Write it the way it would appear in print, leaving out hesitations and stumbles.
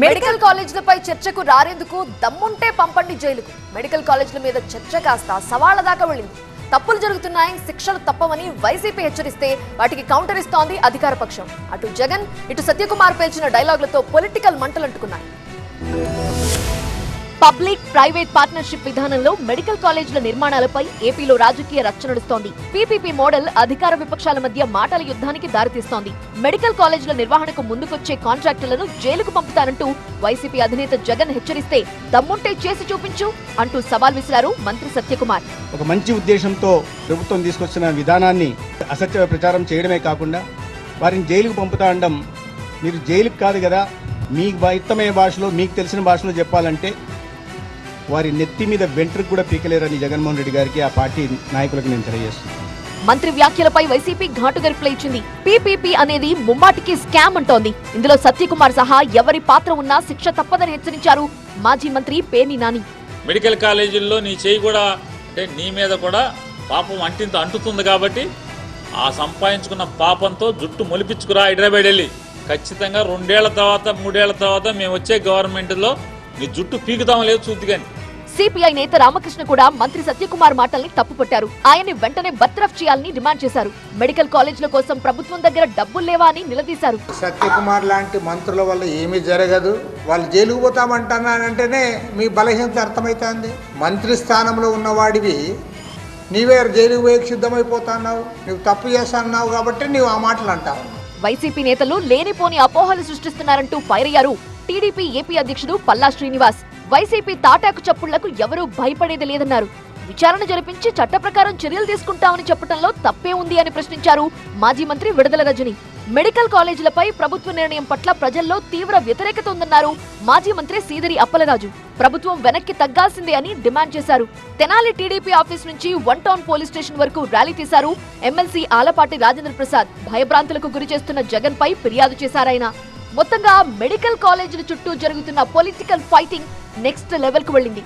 Medical కాలేజీలపై చర్చకు రారేందుకు దమ్ముంటే పంపండి జైలుకు. మెడికల్ కాలేజీల మీద చర్చ కాస్త సవాళ్ల దాకా వెళ్ళింది. తప్పులు జరుగుతున్నాయి, శిక్షలు తప్పవని వైసీపీ హెచ్చరిస్తే వాటికి కౌంటర్ ఇస్తోంది అధికార పక్షం. అటు జగన్ ఇటు సత్యకుమార్ పేల్చిన డైలాగులతో పొలిటికల్ మంటలంటుకున్నాయి. పబ్లిక్ ప్రైవేట్ పార్ట్నర్షిప్ విధానంలో మెడికల్ కాలేజీల నిర్మాణాలపై ఏపీలో రాజకీయ రచ్చ నడుస్తోంది. పీపీపీ మోడల్ అధికార విపక్షాల మధ్య మాటల యుద్ధానికి దారితీస్తోంది. మెడికల్ కాలేజీల నిర్వహణకు ముందుకొచ్చే కాంట్రాక్టులను జైలుకు పంపుతానంటూ వైసీపీ అధినేత జగన్ హెచ్చరిస్తే దమ్ముంటే చేసి చూపించు అంటూ సవాల్ విసిరారు మంత్రి సత్యకుమార్. ఒక మంచి ఉద్దేశంతో ప్రభుత్వం తీసుకొచ్చిన విధానాన్ని అసత్య ప్రచారం చేయడమే కాకుండా వారిని జైలుకు పంపుతా అనడం, మీరు జైలుకు కాదు కదా, మీకు ఇష్టమైన భాషలో మీకు తెలిసిన భాషలో చెప్పాలంటే వారి నెత్తి మీద వెంట్రుకు కూడా పీకలేరని జగన్మోహన్ రెడ్డి గారికి, ఆ పార్టీ నాయకులకు నేను తెలియజేస్తున్నాను. మంత్రి వ్యాఖ్యలపై వైసీపీ ఘాటుగా రిప్లై ఇచ్చింది. పీపీపీ అనేది ముమ్మాటికి స్కామ్ అంటోంది. ఇందులో సత్యకుమార్ సహా ఎవరి పాత్ర ఉన్నా శిక్ష తప్పదని హెచ్చరించారు మాజీ మంత్రి పేర్ని నాని. మెడికల్ కాలేజీల్లో నీ చేయి కూడా అంటే నీ మీద కూడా పాపం అంటుతుంది కాబట్టి ఆ సంపాదించుకున్న పాపంతో జుట్టు మొలిపించుకురా హైదరాబాద్ వెళ్ళి. ఖచ్చితంగా 2 ఏళ్ల తర్వాత 3 ఏళ్ల తర్వాత మేము వచ్చే గవర్నమెంట్లో నీ జుట్టు పీకుదాం లేదు చూద్ది కానీ. సిపిఐ నేత రామకృష్ణ కూడా మంత్రి సత్యకుమార్ మాటల్ని తప్పుపట్టారు. ఆయన్ని వెంటనే బర్తరఫ్ చేయాలని డిమాండ్ చేశారు. మెడికల్ కాలేజీల కోసం ప్రభుత్వం దగ్గర డబ్బులు లేవా అని నిలదీశారు. సత్యకుమార్ లాంటి మంత్రుల వల్ల ఏమీ జరగదు, వాళ్ళు జైలుకు పోతామంటున్నానంటేనే మీ బలహీనత అర్థమవుతుంది. మంత్రి స్థానంలో ఉన్నవాడివి నీవే జైలుకు పోయి సిద్ధమైపోతున్నావు, నువ్వు తప్పు చేస్తున్నావు కాబట్టి నీవు ఆ మాటలు అంటావు. వైసీపీ నేతలు లేనిపోని అపోహలు సృష్టిస్తున్నారంటూ ఫైర్ అయ్యారు టీడీపీ ఏపీ అధ్యక్షుడు పల్లా శ్రీనివాస్. వైసీపీ తాటాకు చప్పుళ్లకు ఎవరూ భయపడేది లేదన్నారు. విచారణ జరిపించి చట్ట ప్రకారం చర్యలు తీసుకుంటామని చెప్పడంలో తప్పే ఉంది అని ప్రశ్నించారు మాజీ మంత్రి విడుదల రజని. మెడికల్ కాలేజీలపై ప్రభుత్వ నిర్ణయం పట్ల ప్రజల్లో తీవ్ర వ్యతిరేకత ఉందన్నారు మాజీ మంత్రి సీదిరి అప్పలరాజు. ప్రభుత్వం వెనక్కి తగ్గాల్సిందే అని డిమాండ్ చేశారు. తెనాలి టీడీపీ ఆఫీస్ నుంచి 1 టౌన్ పోలీస్ స్టేషన్ వరకు ర్యాలీ తీశారు ఎమ్మెల్సీ ఆలపాటి రాజేంద్ర ప్రసాద్. భయభ్రాంతులకు గురి చేస్తున్న జగన్ పై ఫిర్యాదు చేశారాయన. మొత్తంగా మెడికల్ కాలేజీల చుట్టూ జరుగుతున్న పొలిటికల్ ఫైటింగ్ నెక్స్ట్ లెవెల్ కు వెళ్ళింది.